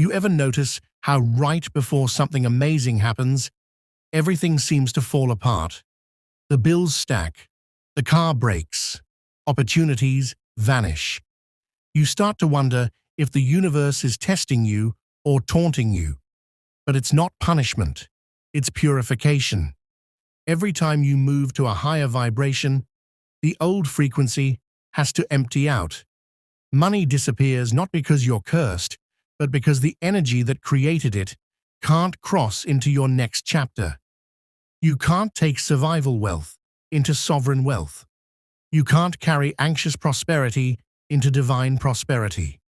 You ever notice how right before something amazing happens, everything seems to fall apart? The bills stack, the car breaks, opportunities vanish. You start to wonder if the universe is testing you or taunting you. But it's not punishment, it's purification. Every time you move to a higher vibration, the old frequency has to empty out. Money disappears not because you're cursed, but because the energy that created it can't cross into your next chapter. You can't take survival wealth into sovereign wealth. You can't carry anxious prosperity into divine prosperity.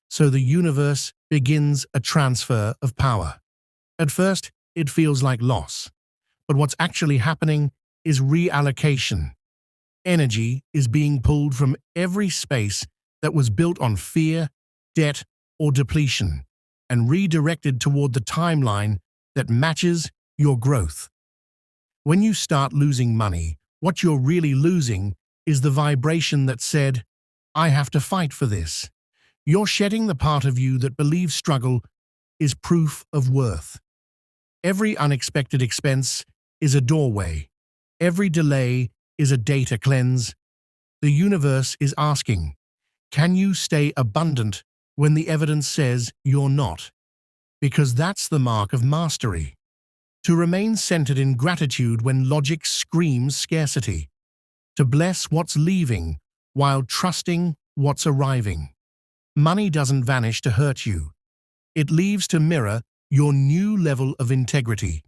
So the universe begins a transfer of power. At first, it feels like loss, but what's actually happening is reallocation. Energy is being pulled from every space that was built on fear, debt, or depletion, and redirected toward the timeline that matches your growth. When you start losing money, what you're really losing is the vibration that said, "I have to fight for this." You're shedding the part of you that believes struggle is proof of worth. Every unexpected expense is a doorway. Every delay is a data cleanse. The universe is asking, can you stay abundant when the evidence says you're not? Because that's the mark of mastery. To remain centered in gratitude when logic screams scarcity. To bless what's leaving while trusting what's arriving. Money doesn't vanish to hurt you. It leaves to mirror your new level of integrity.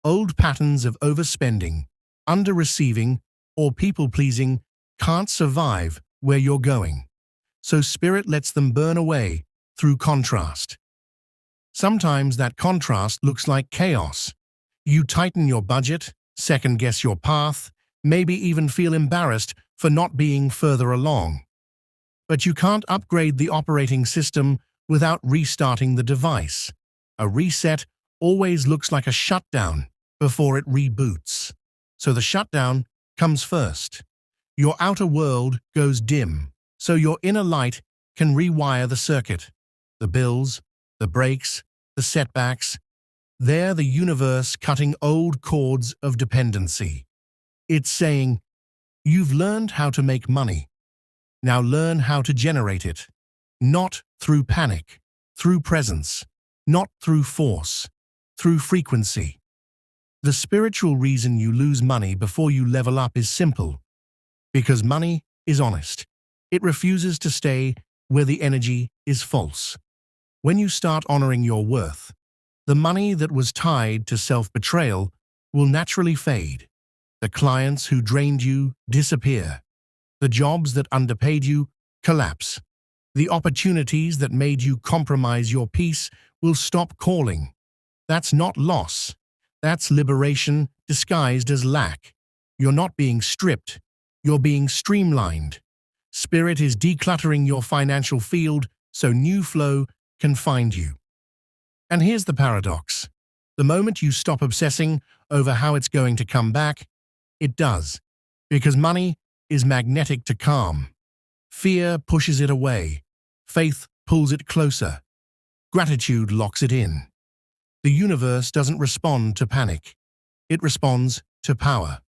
Old patterns of overspending, under-receiving, or people-pleasing can't survive where you're going. So spirit lets them burn away through contrast. Sometimes that contrast looks like chaos. You tighten your budget, second-guess your path, maybe even feel embarrassed for not being further along. But you can't upgrade the operating system without restarting the device. A reset always looks like a shutdown before it reboots. So the shutdown comes first. Your outer world goes dim, so your inner light can rewire the circuit. The bills, the breaks, the setbacks, they're the universe cutting old cords of dependency. It's saying, you've learned how to make money. Now learn how to generate it. Not through panic, through presence. Not through force, through frequency. The spiritual reason you lose money before you level up is simple. Because money is honest. It refuses to stay where the energy is false. When you start honoring your worth, the money that was tied to self-betrayal will naturally fade. The clients who drained you disappear. The jobs that underpaid you collapse. The opportunities that made you compromise your peace will stop calling. That's not loss. That's liberation disguised as lack. You're not being stripped. You're being streamlined. Spirit is decluttering your financial field so new flow can find you. And here's the paradox. The moment you stop obsessing over how it's going to come back, it does. Because money is magnetic to calm. Fear pushes it away. Faith pulls it closer. Gratitude locks it in. The universe doesn't respond to panic. It responds to power.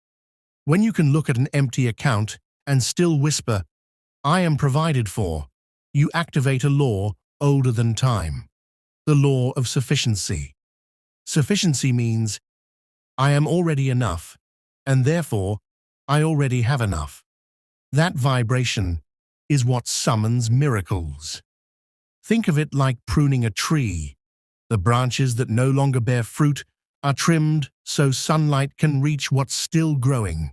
When you can look at an empty account and still whisper, "I am provided for," you activate a law older than time. The law of sufficiency. Sufficiency means, I am already enough, and therefore, I already have enough. That vibration is what summons miracles. Think of it like pruning a tree. The branches that no longer bear fruit are trimmed so sunlight can reach what's still growing.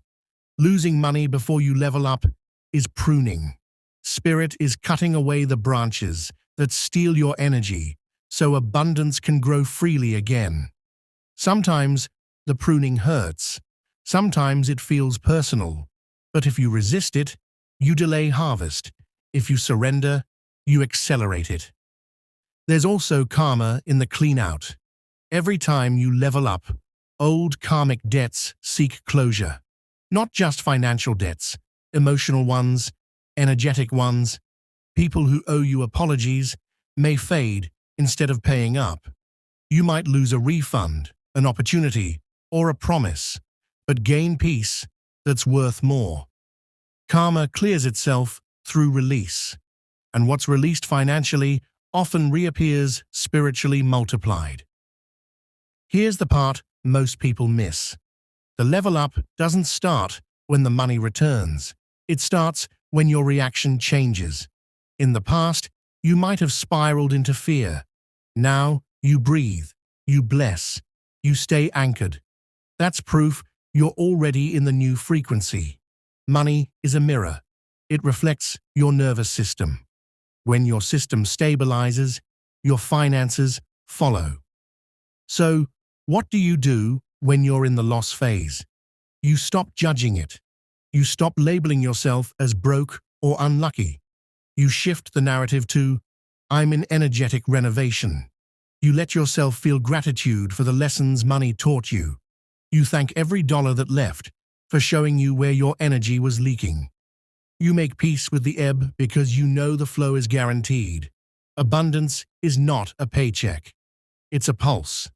Losing money before you level up is pruning. Spirit is cutting away the branches that steal your energy so abundance can grow freely again. Sometimes the pruning hurts. Sometimes it feels personal. But if you resist it, you delay harvest. If you surrender, you accelerate it. There's also karma in the clean-out. Every time you level up, old karmic debts seek closure. Not just financial debts, emotional ones, energetic ones. People who owe you apologies may fade instead of paying up. You might lose a refund, an opportunity, or a promise, but gain peace that's worth more. Karma clears itself through release, and what's released financially often reappears spiritually multiplied. Here's the part most people miss. The level up doesn't start when the money returns. It starts when your reaction changes. In the past, you might have spiraled into fear. Now, you breathe, you bless, you stay anchored. That's proof you're already in the new frequency. Money is a mirror. It reflects your nervous system. When your system stabilizes, your finances follow. So, what do you do when you're in the loss phase? You stop judging it. You stop labeling yourself as broke or unlucky. You shift the narrative to, I'm in energetic renovation. You let yourself feel gratitude for the lessons money taught you. You thank every dollar that left for showing you where your energy was leaking. You make peace with the ebb because you know the flow is guaranteed. Abundance is not a paycheck. It's a pulse.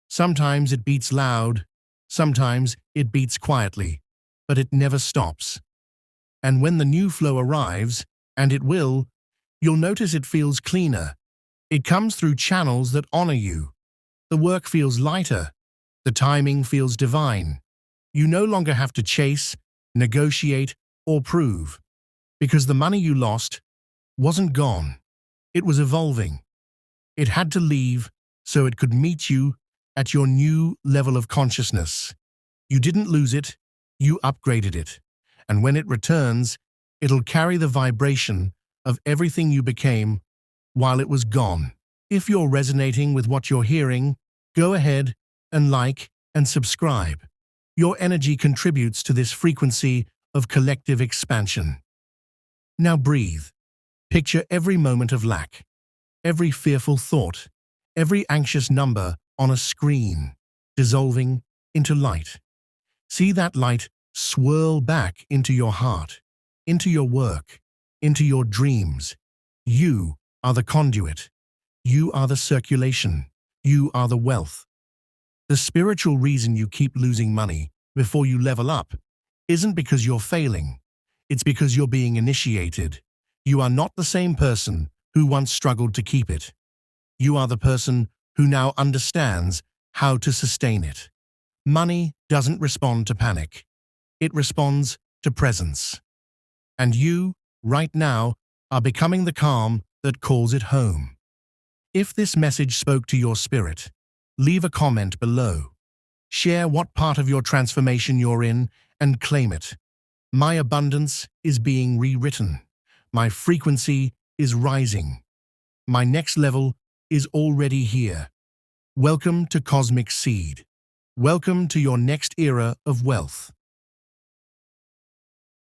Sometimes it beats loud, sometimes it beats quietly, but it never stops. And when the new flow arrives, and it will, you'll notice it feels cleaner. It comes through channels that honor you. The work feels lighter. The timing feels divine. You no longer have to chase, negotiate, or prove, because the money you lost wasn't gone. It was evolving. It had to leave so it could meet you at your new level of consciousness. You didn't lose it, you upgraded it. And when it returns, it'll carry the vibration of everything you became while it was gone. If you're resonating with what you're hearing, go ahead and like and subscribe. Your energy contributes to this frequency of collective expansion. Now breathe. Picture every moment of lack, every fearful thought, every anxious number on a screen, dissolving into light. See that light swirl back into your heart, into your work, into your dreams. You are the conduit. You are the circulation. You are the wealth. The spiritual reason you keep losing money before you level up isn't because you're failing. It's because you're being initiated. You are not the same person who once struggled to keep it. You are the person who now understands how to sustain it. Money doesn't respond to panic. It responds to presence. And you, right now, are becoming the calm that calls it home. If this message spoke to your spirit, leave a comment below. Share what part of your transformation you're in and claim it. My abundance is being rewritten. My frequency is rising. My next level is already here. Welcome to Cosmic Seed. Welcome to your next era of wealth.